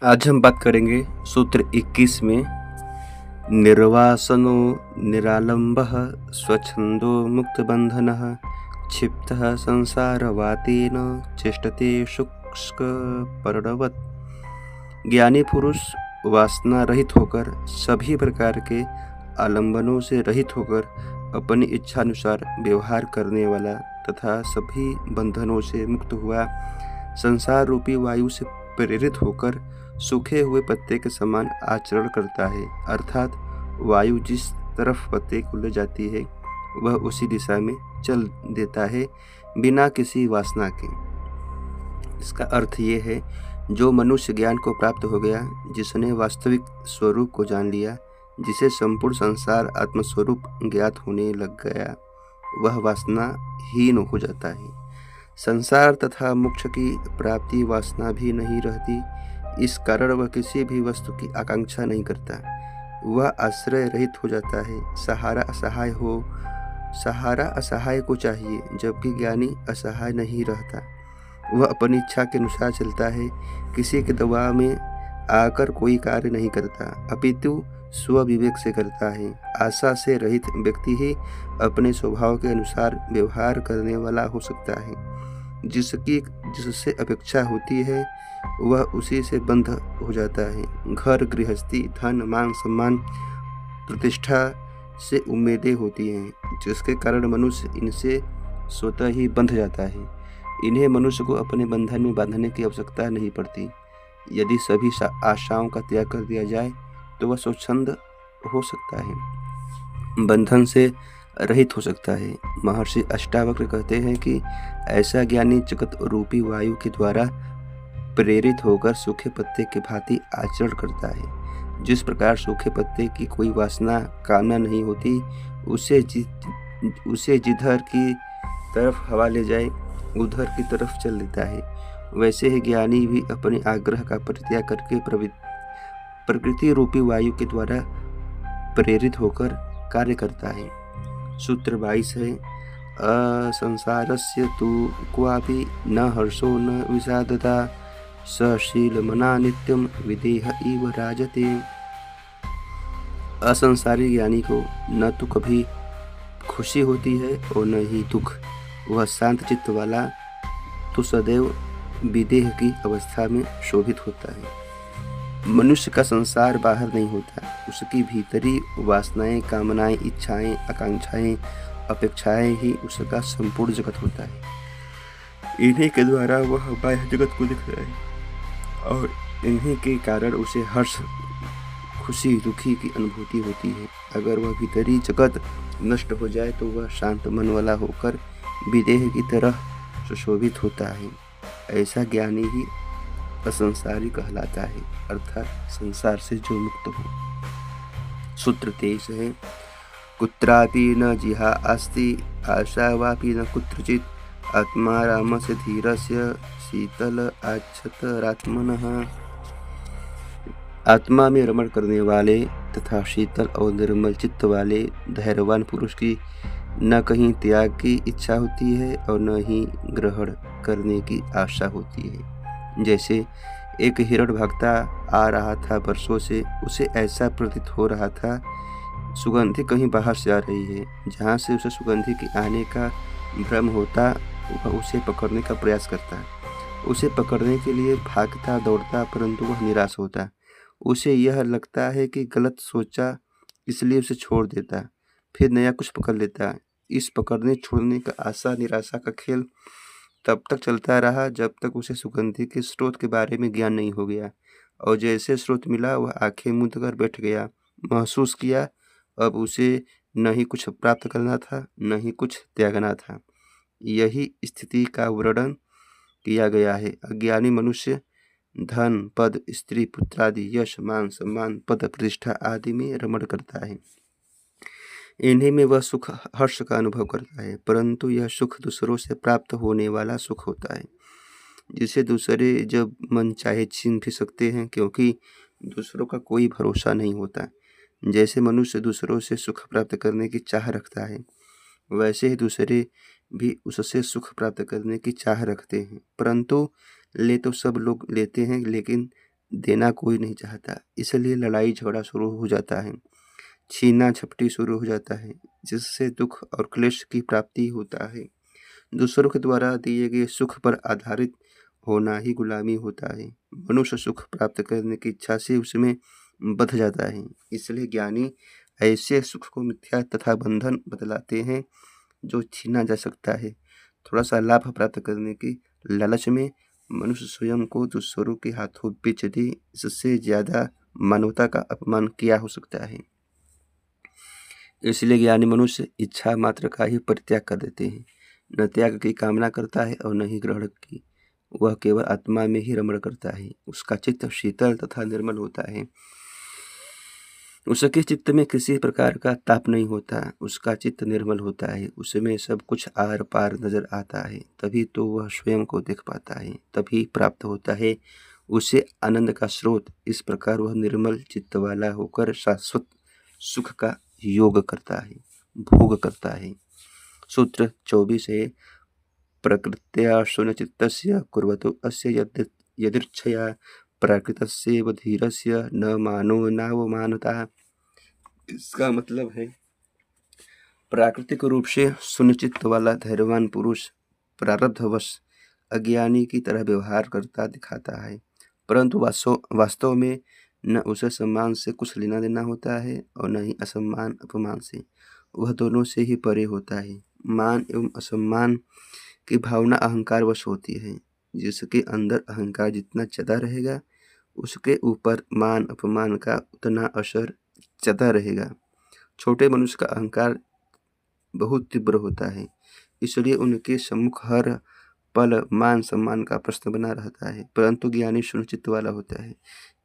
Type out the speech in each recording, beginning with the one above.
आज हम बात करेंगे सूत्र 21 में निर्वासनो निरालंबः स्वच्छंदो मुक्तबंधनः क्षिप्तः संसारवातेन चेष्टते शुष्क पर्णवत्। ज्ञानी पुरुष वासना रहित होकर सभी प्रकार के आलंबनों से रहित होकर अपनी इच्छानुसार व्यवहार करने वाला तथा सभी बंधनों से मुक्त हुआ संसार रूपी वायु से प्रेरित होकर सूखे हुए पत्ते के समान आचरण करता है। अर्थात वायु जिस तरफ पत्ते को ले जाती है वह उसी दिशा में चल देता है बिना किसी वासना के। इसका अर्थ ये है, जो मनुष्य ज्ञान को प्राप्त हो गया, जिसने वास्तविक स्वरूप को जान लिया, जिसे संपूर्ण संसार आत्मस्वरूप ज्ञात होने लग गया, वह वासनाहीन हो जाता है। संसार तथा मोक्ष की प्राप्ति वासना भी नहीं रहती। इस कारण वह किसी भी वस्तु की आकांक्षा नहीं करता। वह आश्रय रहित हो जाता है। सहारा असहाय को चाहिए, जबकि ज्ञानी असहाय नहीं रहता। वह अपनी इच्छा के अनुसार चलता है, किसी के दबाव में आकर कोई कार्य नहीं करता, अपितु स्वविवेक से करता है। आशा से रहित व्यक्ति ही अपने स्वभाव के अनुसार व्यवहार करने वाला हो सकता है। जिससे अपेक्षा होती है वह उसी से बंध हो जाता है। घर, गृहस्थी, धन, मान, सम्मान, प्रतिष्ठा से उम्मीदें होती हैं, जिसके कारण मनुष्य इनसे स्वतः ही बंध जाता है। इन्हें मनुष्य को अपने बंधन में बांधने की आवश्यकता नहीं पड़ती। यदि सभी आशाओं का त्याग कर दिया जाए तो वह स्वच्छंद हो सकता है, बंधन से रहित हो सकता है। महर्षि अष्टावक्र कहते हैं कि ऐसा ज्ञानी जगत रूपी वायु के द्वारा प्रेरित होकर सूखे पत्ते की भांति आचरण करता है। जिस प्रकार सूखे पत्ते की कोई वासना कामना नहीं होती, उसे जिधर की तरफ हवा ले जाए उधर की तरफ चल देता है, वैसे ही ज्ञानी भी अपने आग्रह का परित्याग करके प्रकृति रूपी वायु के द्वारा प्रेरित होकर कार्य करता है। सूत्र 22 है, असंसारस्य तु क्वापि न हर्षो न विषादता सशीलमना नित्यम विदेह इव राजते। असंसारी ज्ञानी को न तो कभी खुशी होती है और न ही दुख। वह शांत चित्त वाला तो सदैव विदेह की अवस्था में शोभित होता है। मनुष्य का संसार बाहर नहीं होता, उसकी भीतरी वासनाएं, कामनाएं, इच्छाएं, आकांक्षाएं, अपेक्षाएं ही उसका संपूर्ण जगत होता है। इन्हीं के द्वारा वह बाह्य जगत को दिख रहा है और इन्हीं के कारण उसे हर्ष, खुशी, दुखी की अनुभूति होती है। अगर वह भीतरी जगत नष्ट हो जाए तो वह शांत मन वाला होकर विदेह की तरह सुशोभित होता है। ऐसा ज्ञानी ही असंसारी कहलाता है, अर्थात संसार से जो मुक्त हो। सूत्र 23 है, कुत्रापि न जिहा अस्ति आशा वापि न कुत्रचित् आत्मा रामस्य धीरस्य शीतल आच्छतरात्मनः। आत्मा में रमण करने वाले तथा शीतल और निर्मल चित्त वाले धैर्यवान पुरुष की न कहीं त्याग की इच्छा होती है और न ही ग्रहण करने की आशा होती है। जैसे एक हिरण भागता आ रहा था वर्षों से, उसे ऐसा प्रतीत हो रहा था सुगंधी कहीं बाहर से आ रही है। जहाँ से उसे सुगंधी के आने का भ्रम होता वह उसे पकड़ने का प्रयास करता। उसे पकड़ने के लिए भागता दौड़ता, परंतु वह निराश होता। उसे यह लगता है कि गलत सोचा, इसलिए उसे छोड़ देता, फिर नया कुछ पकड़ लेता। इस पकड़ने छोड़ने का आशा निराशा का खेल तब तक चलता रहा जब तक उसे सुगंधी के स्रोत के बारे में ज्ञान नहीं हो गया। और जैसे स्रोत मिला वह आंखें मूंद कर बैठ गया। महसूस किया अब उसे न ही कुछ प्राप्त करना था न ही कुछ त्यागना था। यही स्थिति का वर्णन किया गया है। अज्ञानी मनुष्य धन, पद, स्त्री, पुत्रादि, यश, मान, सम्मान, पद, प्रतिष्ठा आदि में रमण करता है। इन्हीं में वह सुख, हर्ष का अनुभव करता है, परंतु यह सुख दूसरों से प्राप्त होने वाला सुख होता है, जिसे दूसरे जब मन चाहे छीन भी सकते हैं, क्योंकि दूसरों का कोई भरोसा नहीं होता। जैसे मनुष्य दूसरों से सुख प्राप्त करने की चाह रखता है, वैसे ही दूसरे भी उससे सुख प्राप्त करने की चाह रखते हैं, परंतु ले तो सब लोग लेते हैं, लेकिन देना कोई नहीं चाहता, इसलिए लड़ाई झगड़ा शुरू हो जाता है, छीना झपटी शुरू हो जाता है, जिससे दुख और क्लेश की प्राप्ति होता है। दूसरों के द्वारा दिए गए सुख पर आधारित होना ही गुलामी होता है। मनुष्य सुख प्राप्त करने की इच्छा से उसमें बंध जाता है। इसलिए ज्ञानी ऐसे सुख को मिथ्या तथा बंधन बतलाते हैं जो छीना जा सकता है। थोड़ा सा लाभ प्राप्त करने की लालच में मनुष्य स्वयं को दूसरों के हाथों बेच दे, इससे ज्यादा मानवता का अपमान किया हो सकता है। इसलिए ज्ञानी मनुष्य इच्छा मात्र का ही परित्याग कर देते हैं, न त्याग की कामना करता है और न ही ग्रहण की। वह केवल आत्मा में ही रमण करता है। उसका चित्त शीतल तथा निर्मल होता है। उसके चित्त में किसी प्रकार का ताप नहीं होता, उसका चित्त निर्मल होता है, उसमें सब कुछ आर पार नजर आता है। तभी तो वह स्वयं को देख पाता है, तभी प्राप्त होता है उसे आनंद का स्रोत। इस प्रकार वह निर्मल चित्त वाला होकर शाश्वत सुख का योग करता है, भोग करता है। सूत्र 24 है। प्रकृत्या शून्यचित्तस्य कुर्वतो अस्य यदृच्छया प्राकृतस्यैव धीरस्य न मानो नावमानता। इसका मतलब है, प्राकृतिक रूप से शून्यचित्त वाला धैर्यवान पुरुष प्रारब्धवश अज्ञानी की तरह व्यवहार करता दिखाता है, परंतु वास्तव में न उसे सम्मान से कुछ लेना देना होता है और न ही असम्मान अपमान से। वह दोनों से ही परे होता है। मान एवं असम्मान की भावना अहंकार वश होती है। जिसके अंदर अहंकार जितना ज़्यादा रहेगा, उसके ऊपर मान अपमान का उतना असर ज़्यादा रहेगा। छोटे मनुष्य का अहंकार बहुत तीव्र होता है, इसलिए उनके सम्मुख हर पल मान सम्मान का प्रश्न बना रहता है, परंतु ज्ञानी सुनिश्चित वाला होता है,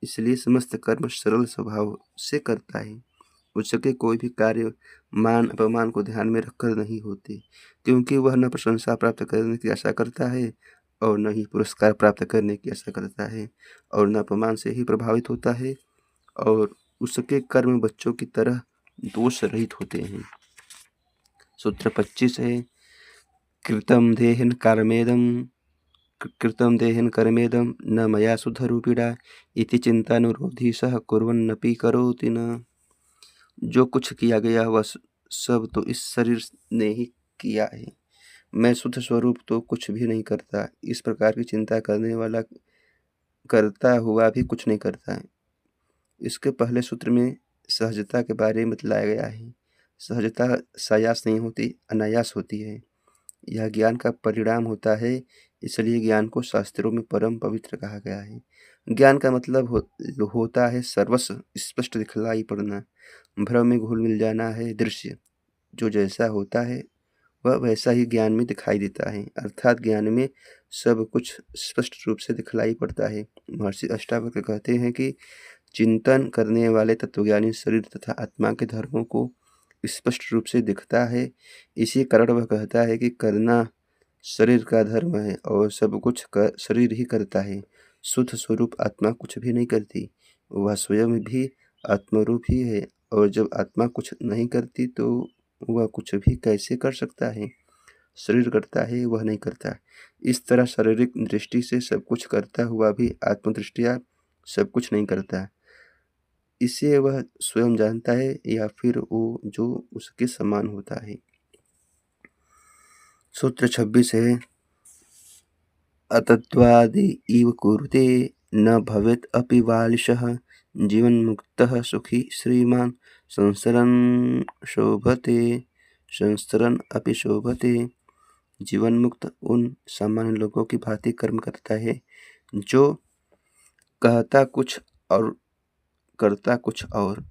इसलिए समस्त कर्म सरल स्वभाव से करता है। उसके कोई भी कार्य मान अपमान को ध्यान में रखकर नहीं होते, क्योंकि वह न प्रशंसा प्राप्त करने की आशा करता है और न ही पुरस्कार प्राप्त करने की आशा करता है, और न अपमान से ही प्रभावित होता है, और उसके कर्म बच्चों की तरह दोष रहित होते हैं। सूत्र 25 है। कृतं देहन कर्मेदं न मया शुद्धरूपिणा इति चिंतानुरोधी सह कुर्वन्नपि करोति न। जो कुछ किया गया वह सब तो इस शरीर ने ही किया है, मैं शुद्ध स्वरूप तो कुछ भी नहीं करता। इस प्रकार की चिंता करने वाला करता हुआ भी कुछ नहीं करता है। इसके पहले सूत्र में सहजता के बारे में बतलाया गया है। सहजता सायास नहीं होती, अनायास होती है। यह ज्ञान का परिणाम होता है, इसलिए ज्ञान को शास्त्रों में परम पवित्र कहा गया है। ज्ञान का मतलब होता है सर्वस्व स्पष्ट दिखलाई पड़ना, भ्रम में घुल मिल जाना है। दृश्य जो जैसा होता है वह वैसा ही ज्ञान में दिखाई देता है, अर्थात ज्ञान में सब कुछ स्पष्ट रूप से दिखलाई पड़ता है। महर्षि अष्टावक्र कहते हैं कि चिंतन करने वाले तत्वज्ञानी शरीर तथा आत्मा के धर्मों को स्पष्ट रूप से दिखता है। इसी कारण वह कहता है कि करना शरीर का धर्म है और सब कुछ शरीर ही करता है। शुद्ध स्वरूप आत्मा कुछ भी नहीं करती, वह स्वयं भी आत्मरूप ही है, और जब आत्मा कुछ नहीं करती तो वह कुछ भी कैसे कर सकता है। शरीर करता है, वह नहीं करता। इस तरह शारीरिक दृष्टि से सब कुछ करता हुआ भी आत्मदृष्टिया सब कुछ नहीं करता। इसे वह स्वयं जानता है या फिर वो जो उसके समान होता है। सूत्र 26 है। अतत्वादि इव कुरुते न भवेत् अपि बालिशः जीवन्मुक्तः सुखी श्रीमान् संसरन् अपि शोभते। जीवन मुक्त उन सामान्य लोगों की भांति कर्म करता है जो कहता कुछ और करता कुछ और,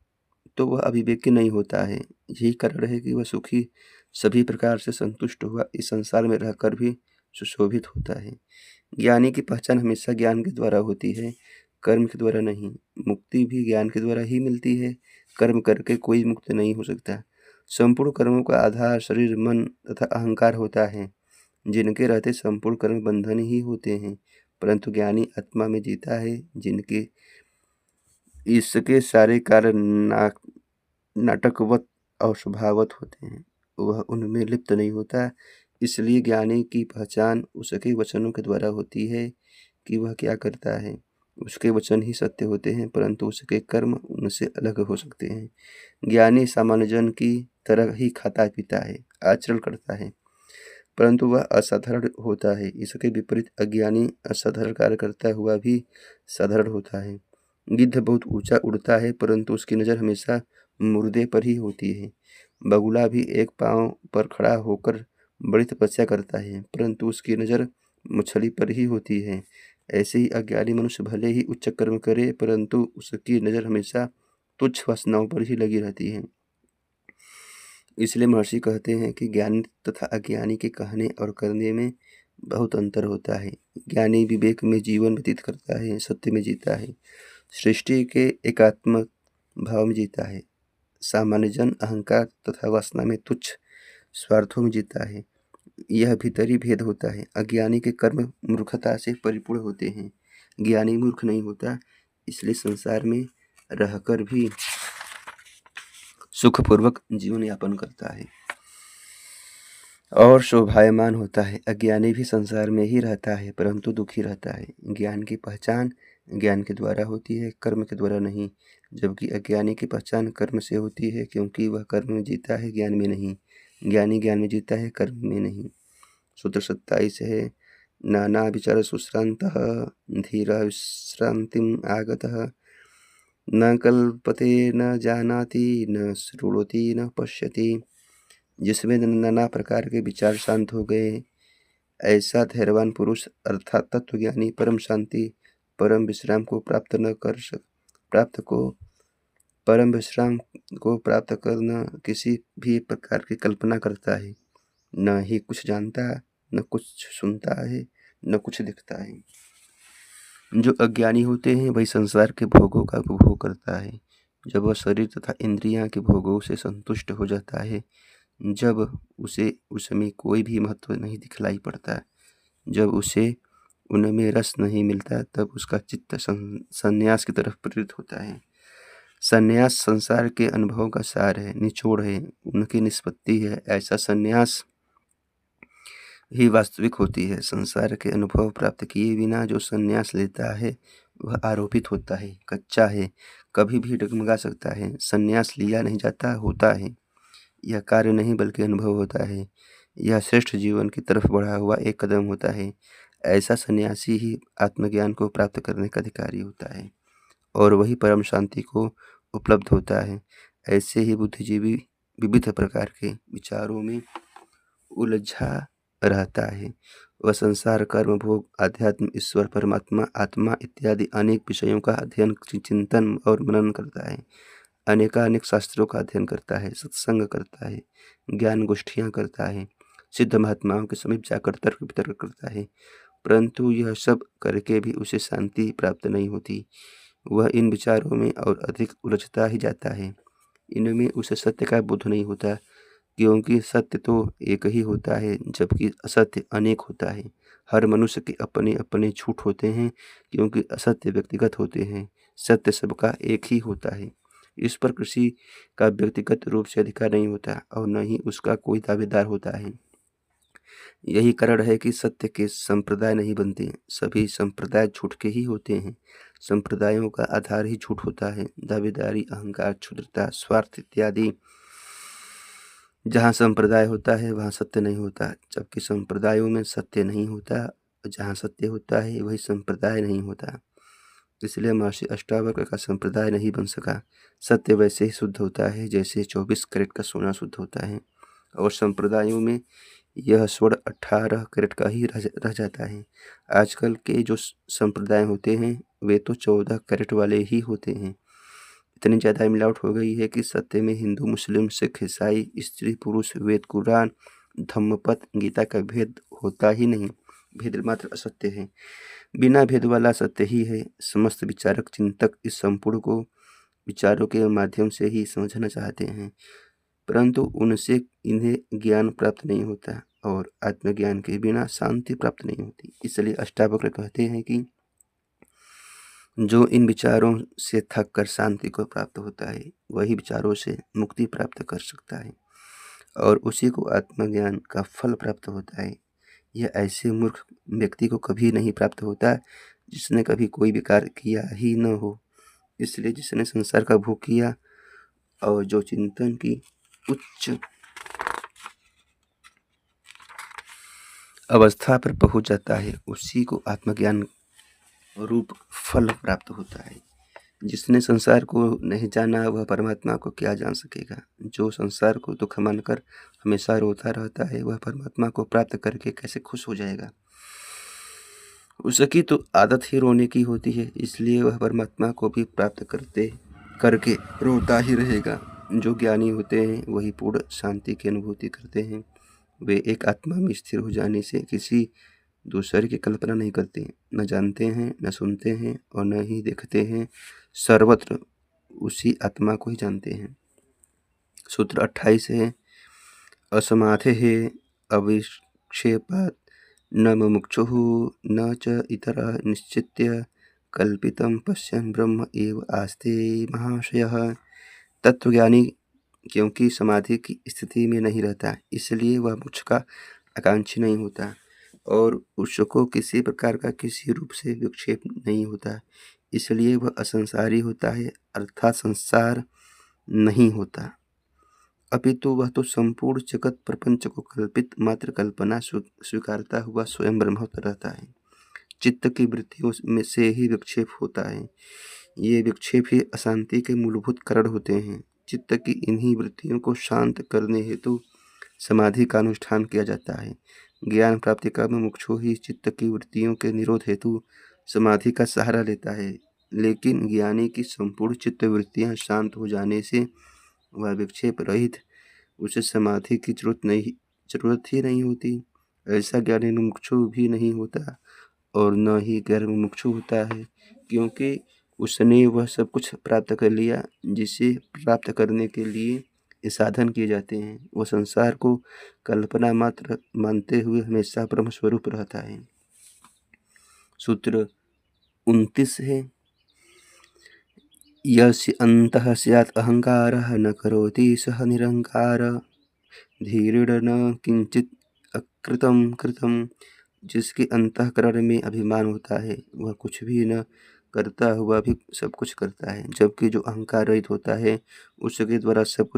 तो वह अविवेकी नहीं होता है। यही कारण है कि वह सुखी सभी प्रकार से संतुष्ट हुआ इस संसार में रहकर भी सुशोभित होता है। ज्ञानी की पहचान हमेशा ज्ञान के द्वारा होती है, कर्म के द्वारा नहीं। मुक्ति भी ज्ञान के द्वारा ही मिलती है, कर्म करके कोई मुक्त नहीं हो सकता। संपूर्ण कर्मों का आधार शरीर, मन तथा अहंकार होता है, जिनके रहते संपूर्ण कर्म बंधन ही होते हैं, परंतु ज्ञानी आत्मा में जीता है, जिनके इसके सारे कार्य नाटकवत और स्वभावत होते हैं, वह उनमें लिप्त नहीं होता। इसलिए ज्ञानी की पहचान उसके वचनों के द्वारा होती है कि वह क्या करता है। उसके वचन ही सत्य होते हैं, परंतु उसके कर्म उनसे अलग हो सकते हैं। ज्ञानी सामान्य जन की तरह ही खाता पीता है, आचरण करता है, परंतु वह असाधारण होता है। इसके विपरीत अज्ञानी असाधारण कार्य करता हुआ भी साधारण होता है। गिद्ध बहुत ऊंचा उड़ता है, परंतु उसकी नज़र हमेशा मुर्दे पर ही होती है। बगुला भी एक पांव पर खड़ा होकर बड़ी तपस्या करता है, परंतु उसकी नज़र मछली पर ही होती है। ऐसे ही अज्ञानी मनुष्य भले ही उच्च कर्म करे, परंतु उसकी नज़र हमेशा तुच्छ वासनाओं पर ही लगी रहती है। इसलिए महर्षि कहते हैं कि ज्ञानी तथा अज्ञानी के कहने और करने में बहुत अंतर होता है। ज्ञानी विवेक में जीवन व्यतीत करता है, सत्य में जीता है, सृष्टि के एकात्मक भाव में जीता है। सामान्य जन अहंकार तथा वासना में तुच्छ स्वार्थों में जीता है। यह भीतरी भेद होता है। अज्ञानी के कर्म मूर्खता से परिपूर्ण होते हैं, ज्ञानी मूर्ख नहीं होता, इसलिए संसार में रहकर भी सुखपूर्वक जीवन यापन करता है और शोभायमान होता है। अज्ञानी भी संसार में ही रहता है, परंतु दुखी रहता है। ज्ञान की पहचान ज्ञान के द्वारा होती है, कर्म के द्वारा नहीं। जबकि अज्ञानी की पहचान कर्म से होती है, क्योंकि वह कर्म में जीता है, ज्ञान में नहीं। ज्ञानी ज्ञान में जीता है, कर्म में नहीं। सूत्र 27 है, नाना विचार सुश्रान्तः धीरः विश्रांतिम आगतः न कल्पते न जानाति न शृणोति न पश्यति। जिसमें नाना प्रकार के विचार शांत हो गए, ऐसा धैर्यवान पुरुष अर्थात तत्वज्ञानी परम शांति परम विश्राम को प्राप्त करना किसी भी प्रकार की कल्पना करता है। न ही कुछ जानता, न कुछ सुनता है, न कुछ दिखता है। जो अज्ञानी होते हैं वही संसार के भोगों का उपभोग करता है। जब वह शरीर तथा इंद्रियां के भोगों से संतुष्ट हो जाता है, जब उसे उसमें कोई भी महत्व नहीं दिखलाई पड़ता, जब उसे उनमें रस नहीं मिलता, तब उसका चित्त संन्यास की तरफ प्रेरित होता है। संन्यास संसार के अनुभव का सार है, निचोड़ है, उनकी निष्पत्ति है। ऐसा संन्यास ही वास्तविक होती है। संसार के अनुभव प्राप्त किए बिना जो संन्यास लेता है वह आरोपित होता है, कच्चा है, कभी भी डगमगा सकता है। संन्यास लिया नहीं जाता, होता है। यह कार्य नहीं बल्कि अनुभव होता है। यह श्रेष्ठ जीवन की तरफ बढ़ा हुआ एक कदम होता है। ऐसा सन्यासी ही आत्मज्ञान को प्राप्त करने का अधिकारी होता है और वही परम शांति को उपलब्ध होता है। ऐसे ही बुद्धिजीवी विविध प्रकार के विचारों में उलझा रहता है। वह संसार, कर्म, भोग, आध्यात्म, ईश्वर, परमात्मा, आत्मा इत्यादि अनेक विषयों का अध्ययन, चिंतन और मनन करता है। अनेकानेक शास्त्रों का अध्ययन करता है, सत्संग करता है, ज्ञान गोष्ठियाँ करता है, सिद्ध महात्माओं के समीप जाकर तर्क वितर्क करता है, परंतु यह सब करके भी उसे शांति प्राप्त नहीं होती। वह इन विचारों में और अधिक उलझता ही जाता है। इनमें उसे सत्य का बोध नहीं होता, क्योंकि सत्य तो एक ही होता है, जबकि असत्य अनेक होता है। हर मनुष्य के अपने अपने झूठ होते हैं, क्योंकि असत्य व्यक्तिगत होते हैं, सत्य सबका एक ही होता है। इस पर किसी का व्यक्तिगत रूप से अधिकार नहीं होता और न ही उसका कोई दावेदार होता है। यही कारण है कि सत्य के संप्रदाय नहीं बनते। सभी संप्रदाय झूठ के ही होते हैं। संप्रदायों का आधार ही झूठ होता है। दावेदारी, अहंकार, क्षुद्रता, स्वार्थ इत्यादि। जहाँ संप्रदाय होता है वहाँ सत्य नहीं होता, जबकि संप्रदायों में सत्य नहीं होता। जहाँ सत्य होता है वही संप्रदाय नहीं होता। इसलिए महर्षि अष्टावक्र का संप्रदाय नहीं बन सका। सत्य वैसे ही शुद्ध होता है जैसे 24 कैरेट का सोना शुद्ध होता है, और संप्रदायों में यह स्वर्ण 18 कैरेट का ही रह जाता है। आजकल के जो संप्रदाय होते हैं वे तो 14 कैरेट वाले ही होते हैं। इतनी ज़्यादा मिलावट हो गई है कि सत्य में हिंदू, मुस्लिम, सिख, ईसाई, स्त्री, पुरुष, वेद, कुरान, धम्मपद, गीता का भेद होता ही नहीं। भेद मात्र असत्य है, बिना भेद वाला सत्य ही है। समस्त विचारक चिंतक इस संपूर्ण को विचारों के माध्यम से ही समझना चाहते हैं, परंतु उनसे इन्हें ज्ञान प्राप्त नहीं होता और आत्मज्ञान के बिना शांति प्राप्त नहीं होती। इसलिए अष्टावक्र कहते हैं कि जो इन विचारों से थक कर शांति को प्राप्त होता है वही विचारों से मुक्ति प्राप्त कर सकता है और उसी को आत्मज्ञान का फल प्राप्त होता है। यह ऐसे मूर्ख व्यक्ति को कभी नहीं प्राप्त होता जिसने कभी कोई विकार किया ही न हो। इसलिए जिसने संसार का भोग किया और जो चिंतन की उच्च अवस्था पर पहुंच जाता है, उसी को आत्मज्ञान रूप फल प्राप्त होता है। जिसने संसार को नहीं जाना, वह परमात्मा को क्या जान सकेगा। जो संसार को दुख मानकर हमेशा रोता रहता है, वह परमात्मा को प्राप्त करके कैसे खुश हो जाएगा। उसकी तो आदत ही रोने की होती है, इसलिए वह परमात्मा को भी प्राप्त करके रोता ही रहेगा। जो ज्ञानी होते हैं वही पूर्ण शांति की अनुभूति करते हैं। वे एक आत्मा में स्थिर हो जाने से किसी दूसरे की कल्पना नहीं करते, न जानते हैं, न सुनते हैं और न ही देखते हैं। सर्वत्र उसी आत्मा को ही जानते हैं। सूत्र 28 है, असमाधेः अविक्षेपात् न मुमुक्षुः न च इतरः निश्चित्य कल्पितं पश्यन् ब्रह्म एव आस्ते महाशयः। तत्वज्ञानी क्योंकि समाधि की स्थिति में नहीं रहता, इसलिए वह मोक्ष का आकांक्षी नहीं होता और उसको किसी प्रकार का किसी रूप से विक्षेप नहीं होता, इसलिए वह असंसारी होता है, अर्थात संसार नहीं होता। अपितु वह तो संपूर्ण जगत प्रपंच को कल्पित मात्र कल्पना स्वीकारता हुआ स्वयं ब्रह्म रहता है। चित्त की वृत्तियों में से ही विक्षेप होता है। ये विक्षेप ही अशांति के मूलभूत कारण होते हैं। चित्त की इन्हीं वृत्तियों को शांत करने हेतु समाधि का अनुष्ठान किया जाता है। ज्ञान प्राप्ति का मुमुक्षु ही चित्त की वृत्तियों के निरोध हेतु समाधि का सहारा लेता है, लेकिन ज्ञानी की संपूर्ण चित्त वृत्तियां शांत हो जाने से वह विक्षेप रहित, उसे समाधि की जरूरत ही नहीं होती। ऐसा ज्ञानी मुमुक्षु भी नहीं होता और न ही गैर मुमुक्षु होता है, क्योंकि उसने वह सब कुछ प्राप्त कर लिया जिसे प्राप्त करने के लिए ये साधन किए जाते हैं। वह संसार को कल्पना मात्र मानते हुए हमेशा ब्रह्म स्वरूप रहता है। सूत्र 29 है, यस्य अन्तः स्यात् अहंकारः न करोति सः निरंकार धीरेण न किंचित अकृतं कृतं। जिसके अंतःकरण में अभिमान होता है, वह कुछ भी न करता हुआ भी सब कुछ करता है, जबकि जो अहंकार रहित होता है उसके द्वारा सब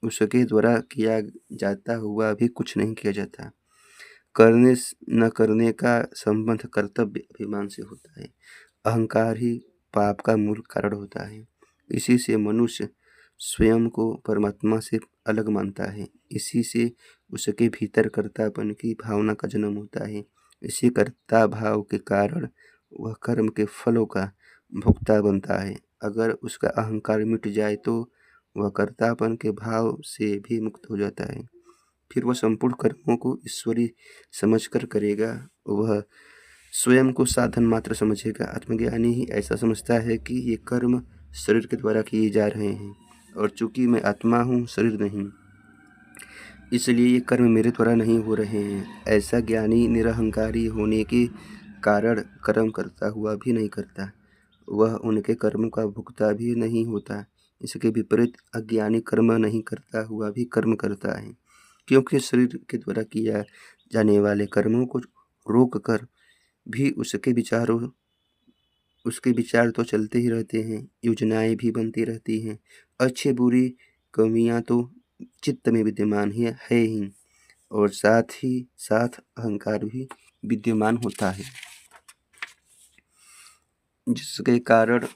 उसके द्वारा किया जाता हुआ भी कुछ नहीं किया जाता। करने न करने का संबंध कर्तव्य अभिमान से होता है। अहंकार ही पाप का मूल कारण होता है। इसी से मनुष्य स्वयं को परमात्मा से अलग मानता है। इसी से उसके भीतर कर्तापन की भावना का जन्म होता है। इसी कर्ता भाव के कारण वह कर्म के फलों का भोक्ता बनता है। अगर उसका अहंकार मिट जाए तो वह कर्तापन के भाव से भी मुक्त हो जाता है। फिर वह संपूर्ण कर्मों को ईश्वरी समझकर करेगा। वह स्वयं को साधन मात्र समझेगा। आत्मज्ञानी ही ऐसा समझता है कि ये कर्म शरीर के द्वारा किए जा रहे हैं और चूंकि मैं आत्मा हूँ, शरीर नहीं, इसलिए ये कर्म मेरे द्वारा नहीं हो रहे हैं। ऐसा ज्ञानी निरहंकारी होने के कारण कर्म करता हुआ भी नहीं करता, वह उनके कर्म का भुगता भी नहीं होता। इसके विपरीत अज्ञानी कर्म नहीं करता हुआ भी कर्म करता है, क्योंकि शरीर के द्वारा किया जाने वाले कर्मों को रोक कर भी उसके विचार तो चलते ही रहते हैं, योजनाएं भी बनती रहती हैं। अच्छी बुरी कमियां तो चित्त में विद्यमान है ही, और साथ ही साथ अहंकार भी विद्यमान होता है, जिसके कारण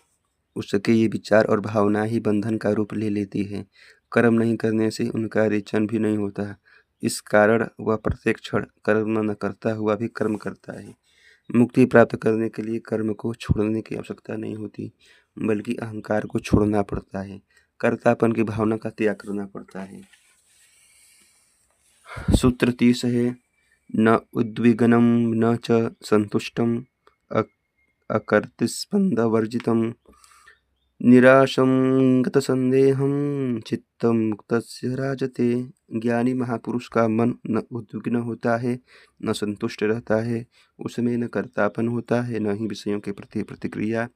उसके ये विचार और भावना ही बंधन का रूप ले लेती है। कर्म नहीं करने से उनका रेचन भी नहीं होता। इस कारण वह प्रत्येक क्षण कर्म न करता हुआ भी कर्म करता है। मुक्ति प्राप्त करने के लिए कर्म को छोड़ने की आवश्यकता नहीं होती, बल्कि अहंकार को छोड़ना पड़ता है, कर्तापन की भावना का त्याग करना पड़ता है। सूत्र 30 है, न उद्विग्नं न च संतुष्टं अकर्तृस्पन्दवर्जितं निराशं गतसंदेहं चित्तं मुक्तस्य राजते। ज्ञानी महापुरुष का मन न उद्विग्न होता है, न संतुष्ट रहता है, उसमें न कर्तापन होता है, न ही विषयों के प्रति प्रतिक्रिया।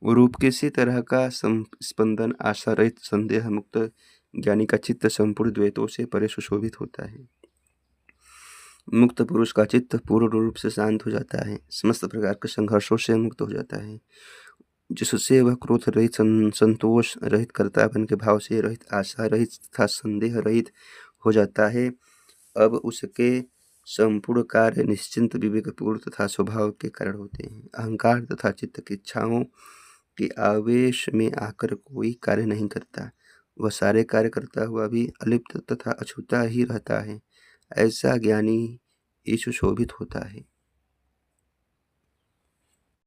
रूप किसी तरह का स्पंदन, आशा रहित, संदेह मुक्त ज्ञानी का चित्त संपूर्ण द्वैतों से परे सुशोभित होता है। मुक्त पुरुष का चित्त पूर्ण रूप से शांत हो जाता है, समस्त प्रकार के संघर्षों से मुक्त हो जाता है, जिससे वह क्रोध रहित, संतोष रहित, कर्तापन के भाव से रहित, आशा रहित तथा संदेह रहित हो जाता है। अब उसके संपूर्ण कार्य निश्चिंत, विवेकपूर्ण तथा स्वभाव के कारण होते हैं। अहंकार तथा चित्त की इच्छाओं के आवेश में आकर कोई कार्य नहीं करता, वह सारे कार्य करता हुआ भी अलिप्त तथा अछूता ही रहता है। ऐसा ज्ञानी ईश शोभित होता है।